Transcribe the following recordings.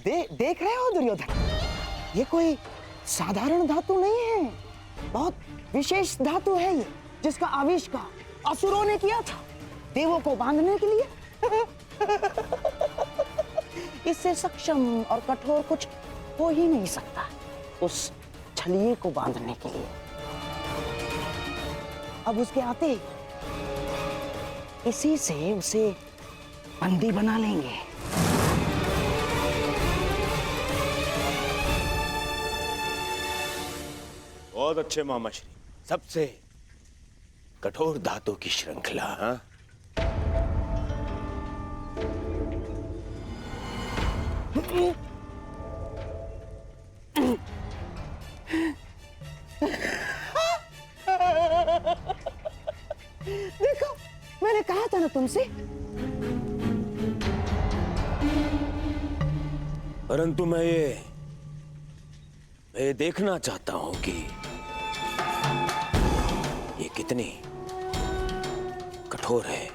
देख रहे हो दुर्योधन, ये कोई साधारण धातु नहीं है, बहुत विशेष धातु है ये, जिसका आविष्कार असुरों ने किया था देवों को बांधने के लिए। इससे सक्षम और कठोर कुछ हो ही नहीं सकता उस छलिए को बांधने के लिए। अब उसके आते इसी से उसे बंदी बना लेंगे। बहुत अच्छे मामा श्री, सबसे कठोर धातु की श्रृंखला। हाँ, देखो, मैंने कहा था ना तुमसे। परंतु मैं ये देखना चाहता हूं कि ये कितनी कठोर है।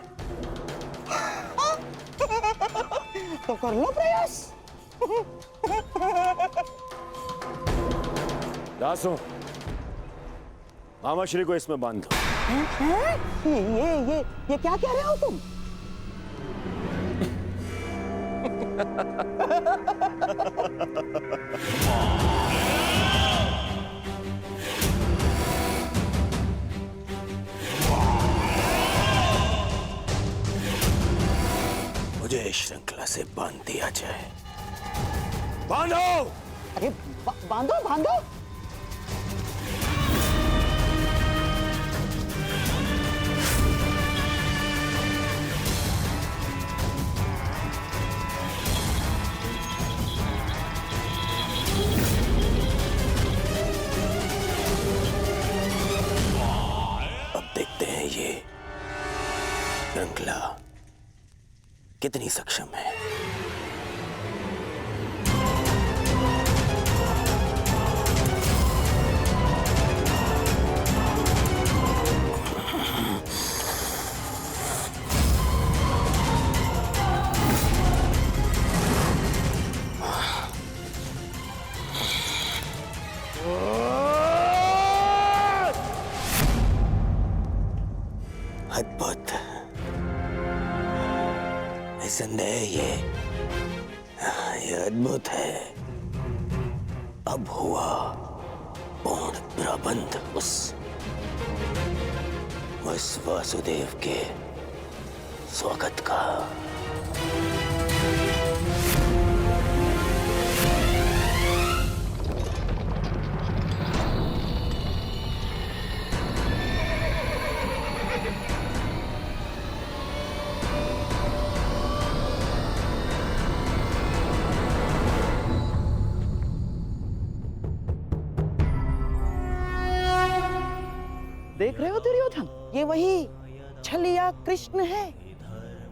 तो कर लो प्रयास। दासों, मामा श्री को इसमें बांध दो। ये क्या कह रहे हो तुम? मुझे श्रृंखला से बांध दिया जाए। बांधो! अरे बांधो बांधो। ये श्रृंखला कितनी सक्षम है। अद्भुत, निसंदेह ये अद्भुत है। अब हुआ पूर्ण प्रबंध उस वासुदेव के स्वागत का। देख रहे हो दुर्योधन, ये वही छलिया कृष्ण है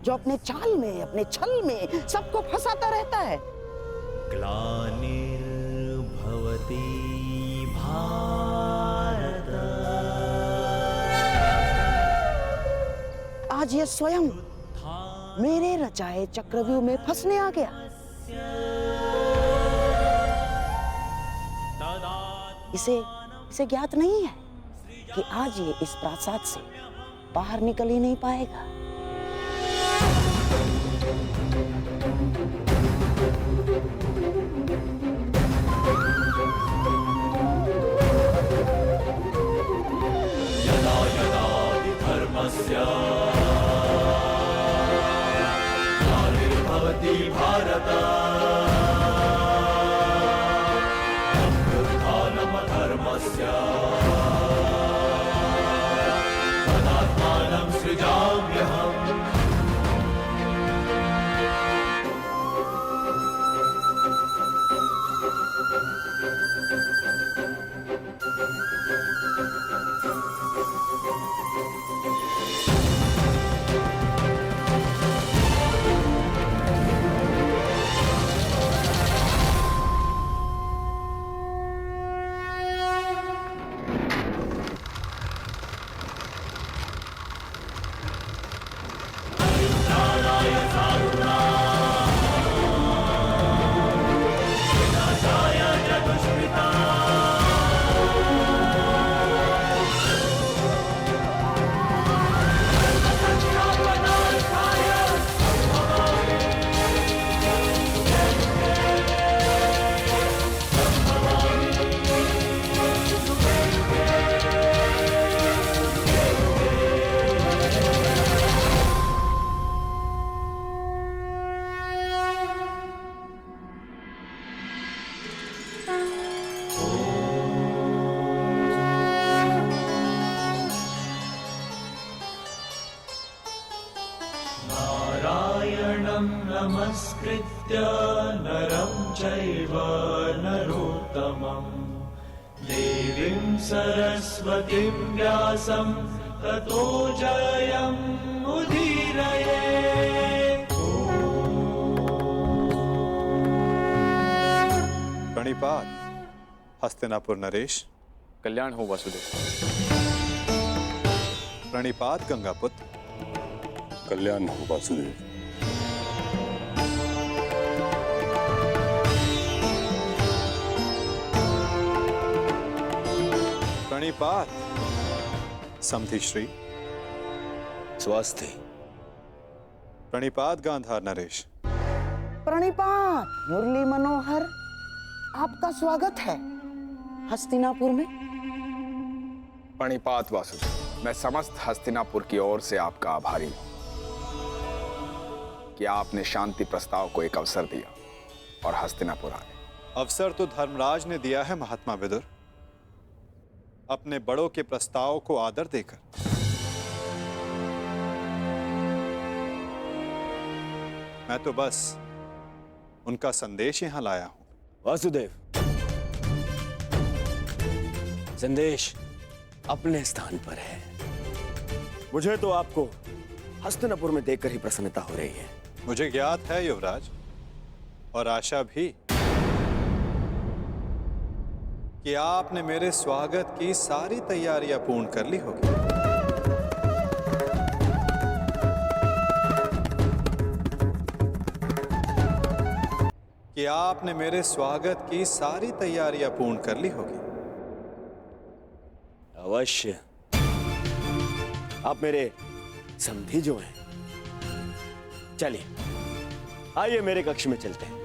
जो अपने चाल में, अपने छल में सबको फंसाता रहता है। ग्लानिर्भवति भारत, आज ये स्वयं मेरे रचाए चक्रव्यूह में फंसने आ गया। इसे ज्ञात नहीं है कि आज ये इस प्रासाद से बाहर निकल ही नहीं पाएगा। यदा यदा हि धर्मस्य ग्लानिर्भवति भारत, अभ्युत्थानम् अधर्मस्य तदात्मानं सृजाम्यहम्। देवीं नमस्कृत्य नरं चैव नरोत्तमं देवीं सरस्वतीं व्यासं ततो जयमुदीरये। प्रणिपात हस्तिनापुर नरेश। कल्याण हो वासुदेव। प्रणिपात गंगापुत्र। कल्याण हो वासुदेव। प्रणिपात समधि श्री। स्वास्थ्य। प्रणिपात गांधार नरेश। प्रणिपात मुरली मनोहर, आपका स्वागत है हस्तिनापुर में। प्रणिपात वासुदेव, मैं समस्त हस्तिनापुर की ओर से आपका आभारी हूं कि आपने शांति प्रस्ताव को एक अवसर दिया और हस्तिनापुर आए। अवसर तो धर्मराज ने दिया है महात्मा विदुर, अपने बड़ों के प्रस्ताव को आदर देकर। मैं तो बस उनका संदेश यहां लाया हूं। वासुदेव, संदेश अपने स्थान पर है। मुझे तो आपको हस्तिनापुर में देखकर ही प्रसन्नता हो रही है। मुझे ज्ञात है युवराज, और आशा भी, कि आपने मेरे स्वागत की सारी तैयारियां पूर्ण कर ली होगी। कि आपने मेरे स्वागत की सारी तैयारियां पूर्ण कर ली होगी। अवश्य। आप मेरे समधी जो हैं। चलिए, आइए मेरे कक्ष में चलते हैं।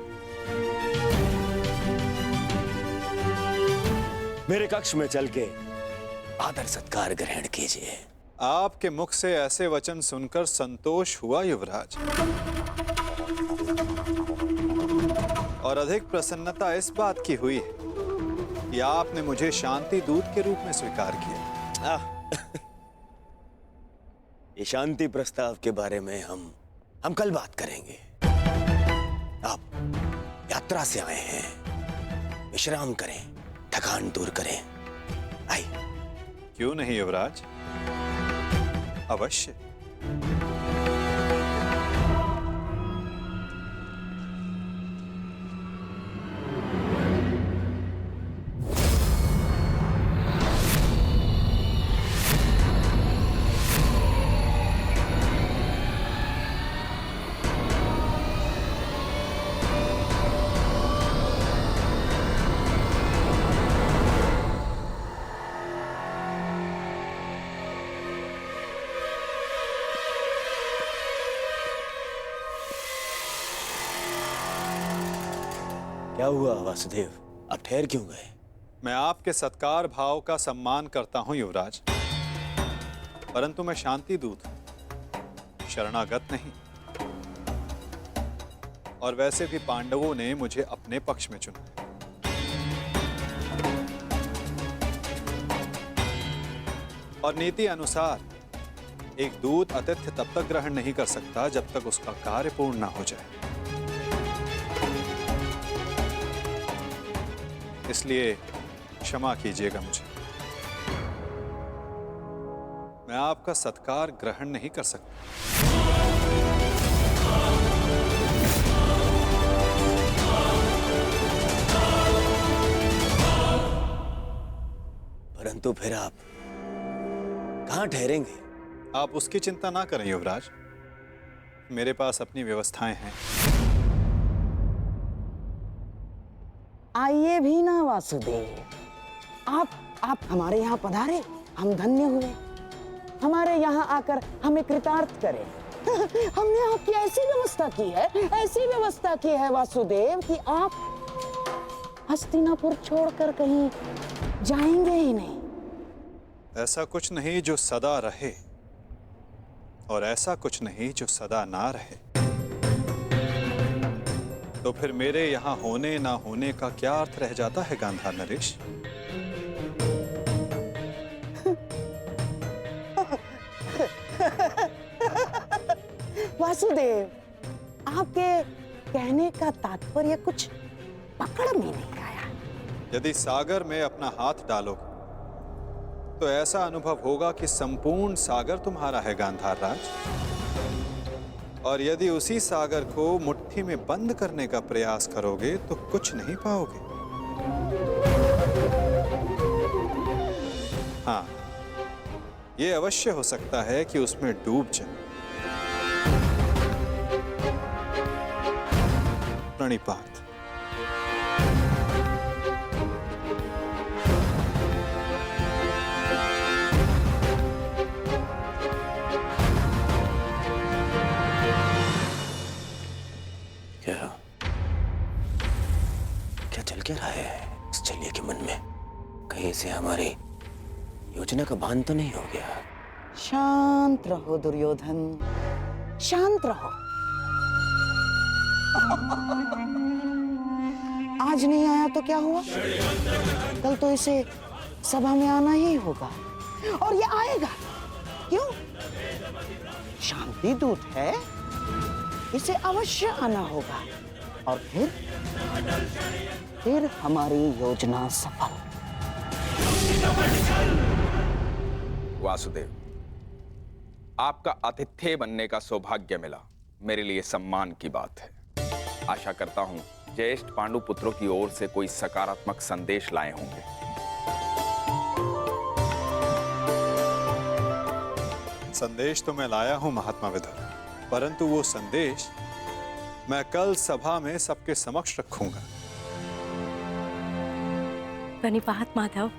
मेरे कक्ष में चल के आदर सत्कार ग्रहण कीजिए। आपके मुख से ऐसे वचन सुनकर संतोष हुआ युवराज, और अधिक प्रसन्नता इस बात की हुई है कि आपने मुझे शांति दूत के रूप में स्वीकार किया। ये शांति प्रस्ताव के बारे में हम कल बात करेंगे। आप यात्रा से आए हैं, विश्राम करें, थकान दूर करें। आइए। क्यों नहीं युवराज, अवश्य। क्या हुआ वासुदेव, आप ठहर क्यों गए? मैं आपके सत्कार भाव का सम्मान करता हूं युवराज, परंतु मैं शांति दूत हूं, शरणागत नहीं। और वैसे भी पांडवों ने मुझे अपने पक्ष में चुना। और नीति अनुसार एक दूत आतिथ्य तब तक ग्रहण नहीं कर सकता जब तक उसका कार्य पूर्ण ना हो जाए। इसलिए क्षमा कीजिएगा मुझे, मैं आपका सत्कार ग्रहण नहीं कर सकता। परंतु फिर आप कहां ठहरेंगे? आप उसकी चिंता ना करें युवराज, मेरे पास अपनी व्यवस्थाएं हैं। आइए भी ना वासुदेव, आप हमारे यहाँ पधारे, हम धन्य हुए। हमारे यहाँ आकर हमें कृतार्थ करें। हमने आपकी ऐसी व्यवस्था की है वासुदेव कि आप हस्तिनापुर छोड़कर कहीं जाएंगे ही नहीं। ऐसा कुछ नहीं जो सदा रहे, और ऐसा कुछ नहीं जो सदा ना रहे। तो फिर मेरे यहाँ होने ना होने का क्या अर्थ रह जाता है गांधार नरेश? वासुदेव, आपके कहने का तात्पर्य कुछ पकड़ में नहीं आया। यदि सागर में अपना हाथ डालोगे तो ऐसा अनुभव होगा कि संपूर्ण सागर तुम्हारा है गांधार राज। और यदि उसी सागर को मुट्ठी में बंद करने का प्रयास करोगे तो कुछ नहीं पाओगे। हाँ, यह अवश्य हो सकता है कि उसमें डूब जाए। प्रणिपात। क्या चल क्या रहा है इस चलिए के मन में? कहीं से हमारी योजना का भान तो नहीं हो गया? शांत रहो दुर्योधन, शांत रहो। आज नहीं आया तो क्या हुआ? कल तो इसे सभा में आना ही होगा और ये आएगा। क्यों? शांति दूत है, इसे अवश्य आना होगा और फिर हमारी योजना सफल। वासुदेव, आपका आतिथ्य बनने का सौभाग्य मिला, मेरे लिए सम्मान की बात है। आशा करता हूं ज्येष्ठ पांडु पुत्रों की ओर से कोई सकारात्मक संदेश लाए होंगे। संदेश तो मैं लाया हूं महात्मा विदुर, परंतु वो संदेश मैं कल सभा में सबके समक्ष रखूंगा। प्रणिपात माधव,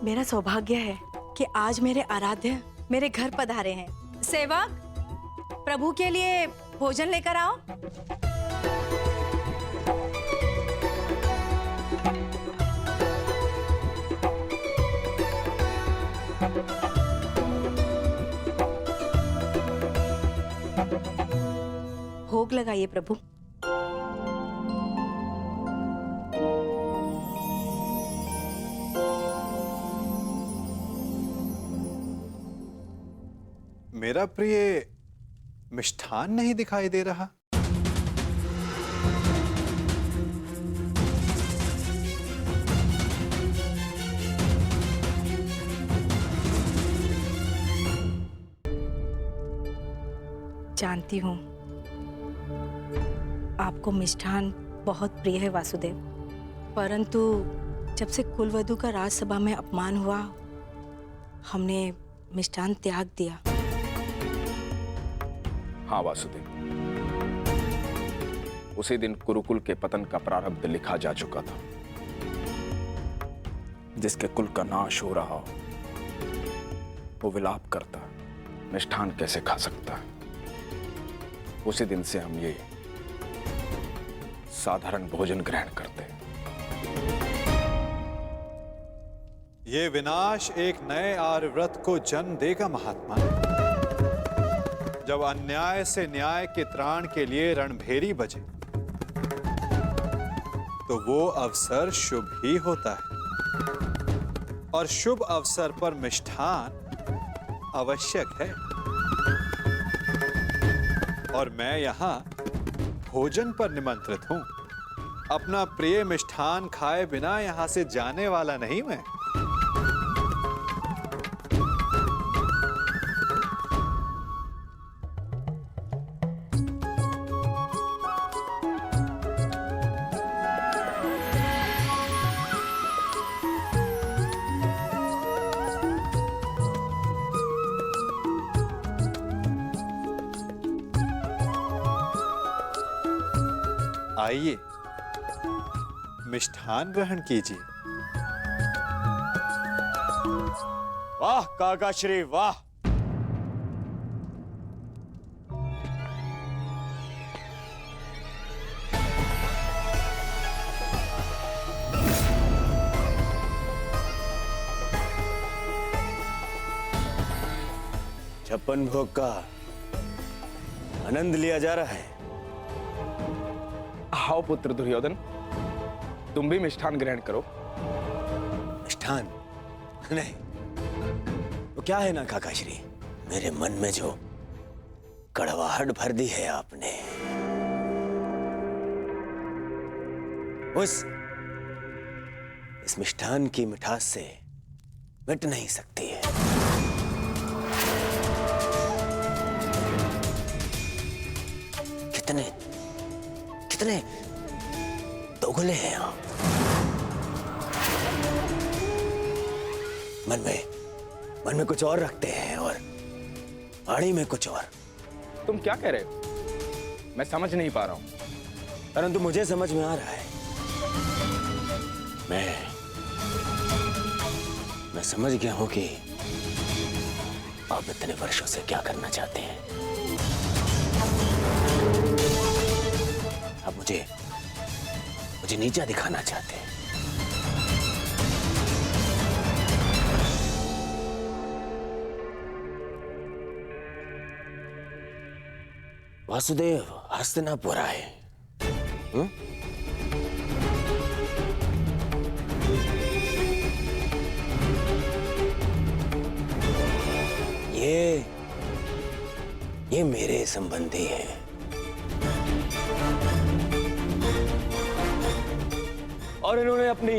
मेरा सौभाग्य है कि आज मेरे आराध्य मेरे घर पधारे हैं। सेवक, प्रभु के लिए भोजन लेकर आओ। भोग लगाइए प्रभु। मेरा प्रिय मिष्ठान नहीं दिखाई दे रहा। जानती हूँ आपको मिष्ठान बहुत प्रिय है वासुदेव, परंतु जब से कुलवधू का राजसभा में अपमान हुआ, हमने मिष्ठान त्याग दिया। हाँ वासुदेव, उसी दिन कुरुकुल के पतन का प्रारब्ध लिखा जा चुका था। जिसके कुल का नाश हो रहा हो वो विलाप करता, मिष्ठान कैसे खा सकता है? उसी दिन से हम ये साधारण भोजन ग्रहण करते। ये विनाश एक नए आर्यव्रत को जन्म देगा महात्मा। जब अन्याय से न्याय के त्राण के लिए रणभेरी बजे तो वो अवसर शुभ ही होता है, और शुभ अवसर पर मिष्ठान आवश्यक है। और मैं यहां भोजन पर निमंत्रित हूं। अपना प्रिय मिष्ठान खाए बिना यहां से जाने वाला नहीं मैं। आइए, मिष्ठान ग्रहण कीजिए। वाह काका श्री वाह! छप्पन भोग का आनंद लिया जा रहा है। आओ पुत्र दुर्योधन, तुम भी मिष्ठान ग्रहण करो। मिष्ठान नहीं, वो क्या है ना काकाश्री, मेरे मन में जो कड़वाहट भर दी है आपने। इस मिष्ठान की मिठास से मिट नहीं सकती है। कितने कितने दोगले हैं आप। मन में कुछ और रखते हैं और वाणी में कुछ और। तुम क्या कह रहे हो? मैं समझ नहीं पा रहा हूं। परंतु मुझे समझ में आ रहा है। मैं समझ गया हूं कि आप इतने वर्षों से क्या करना चाहते हैं। आप मुझे नीचा दिखाना चाहते हैं। वासुदेव हस्तिनापुर आए। ये मेरे संबंधी हैं। और इन्होंने अपनी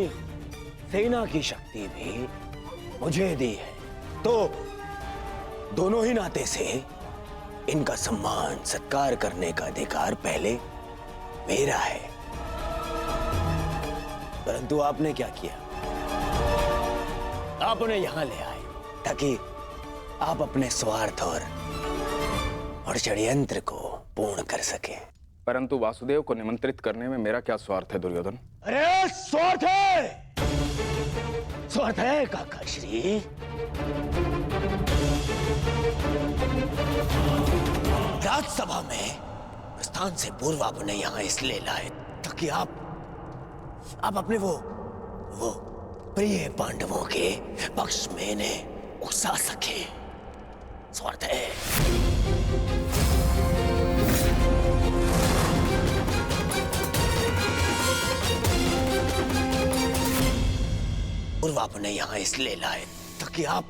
सेना की शक्ति भी मुझे दी है। तो दोनों ही नाते से इनका सम्मान सत्कार करने का अधिकार पहले मेरा है। परंतु आपने क्या किया? आप उन्हें यहां ले आए ताकि आप अपने स्वार्थ और षड्यंत्र को पूर्ण कर सके। परंतु वासुदेव को निमंत्रित करने में मेरा क्या स्वार्थ है दुर्योधन? अरे स्वार्थ है काका श्री। राज्यसभा में प्रस्थान से पूर्व आपने यहां इसलिए लाए ताकि आप अपने वो प्रिय पांडवों के पक्ष में इन्हें उकसा सके। स्वार्थ है। पूर्व आपने यहां इसलिए लाए ताकि आप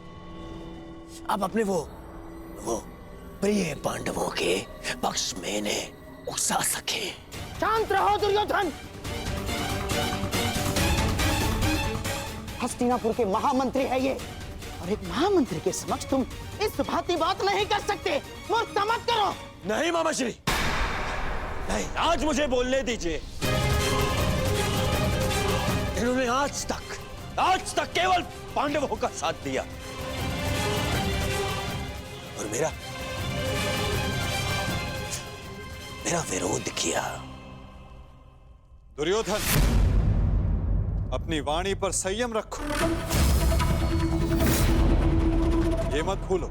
अपने वो प्रिय पांडवों के पक्ष में इन्हें उकसा सके। शांत रहो दुर्योधन। हस्तिनापुर के महामंत्री है ये, और एक महामंत्री के समक्ष तुम इस भांति बात नहीं कर सकते। मूर्खता मत करो। नहीं मामाश्री, नहीं, आज मुझे बोलने दीजिए। इन्होंने आज तक केवल पांडवों का साथ दिया और मेरा विरोध किया। दुर्योधन, अपनी वाणी पर संयम रखो। ये मत भूलो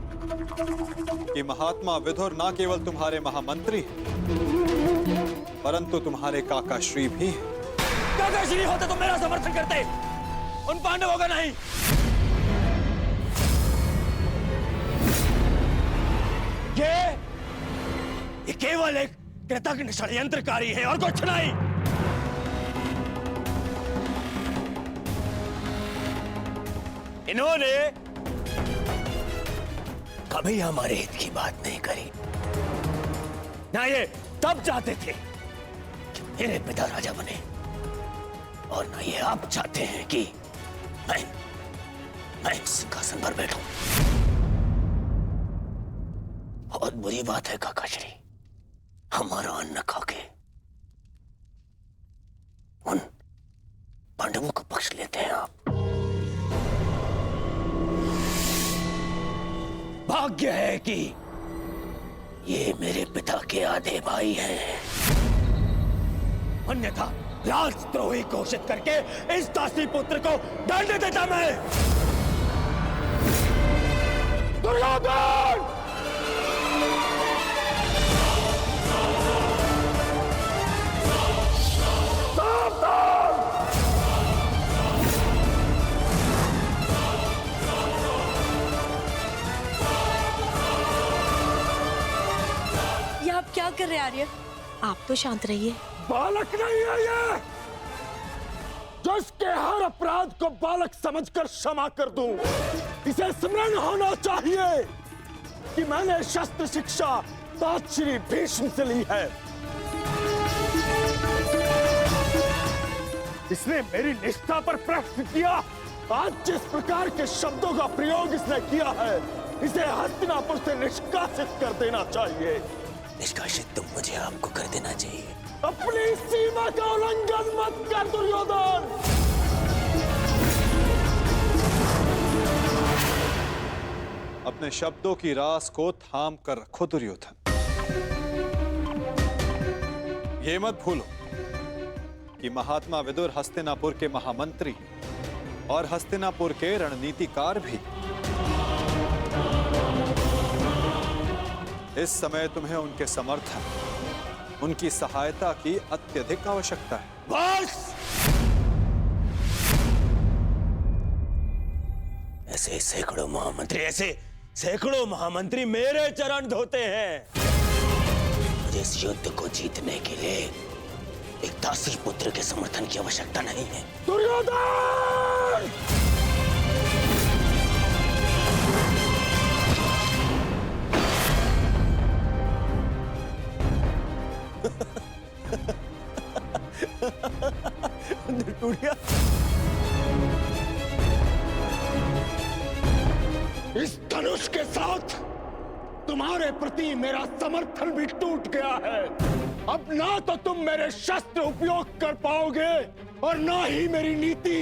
कि महात्मा विदुर ना केवल तुम्हारे महामंत्री हैं, परंतु तुम्हारे काका श्री भी हैं। काका श्री होते तो मेरा समर्थन करते, उन पांडवों का नहीं। ये केवल एक कृतज्ञ षड्यंत्रकारी है और कुछ नहीं। इन्होंने कभी हमारे हित की बात नहीं करी। ना ये तब चाहते थे कि मेरे पिता राजा बने, और ना ये आप चाहते हैं कि मैं सिंहासन पर बैठूं। बहुत बुरी बात है काका श्री, हमारा अन्न खाके उन पांडवों का पक्ष लेते हैं आप। भाग्य है कि ये मेरे पिता के आधे भाई हैं, अन्यथा राजद्रोही घोषित करके इस दासी पुत्र को दंड देता मैं। दुर्योधन! ये आप क्या कर रहे हैं आर्य? आप तो शांत रहिए। बालक नहीं है ये, जिसके हर अपराध को बालक समझकर क्षमा कर दूं। इसे स्मरण होना चाहिए कि मैंने शस्त्र शिक्षा साथ श्री भीष्म से ली है। इसने मेरी निष्ठा पर प्रश्न किया। आज जिस प्रकार के शब्दों का प्रयोग इसने किया है, इसे हस्तिनापुर से निष्कासित कर देना चाहिए। निष्कासित तो मुझे आपको कर देना चाहिए। अपनी सीमा का उल्लंघन मत कर दुर्योधन। अपने शब्दों की रास को थाम कर रखो दुर्योधन। ये मत भूलो कि महात्मा विदुर हस्तिनापुर के महामंत्री और हस्तिनापुर के रणनीतिकार भी। इस समय तुम्हें उनके समर्थन, उनकी सहायता की अत्यधिक आवश्यकता है। बस! ऐसे सैकड़ों महामंत्री मेरे चरण धोते हैं। मुझे इस युद्ध को जीतने के लिए एक दासी पुत्र के समर्थन की आवश्यकता नहीं है। दुर्योधन! टूटिया, इस धनुष के साथ तुम्हारे प्रति मेरा समर्थन भी टूट गया है। अब ना तो तुम मेरे शस्त्र उपयोग कर पाओगे और ना ही मेरी नीति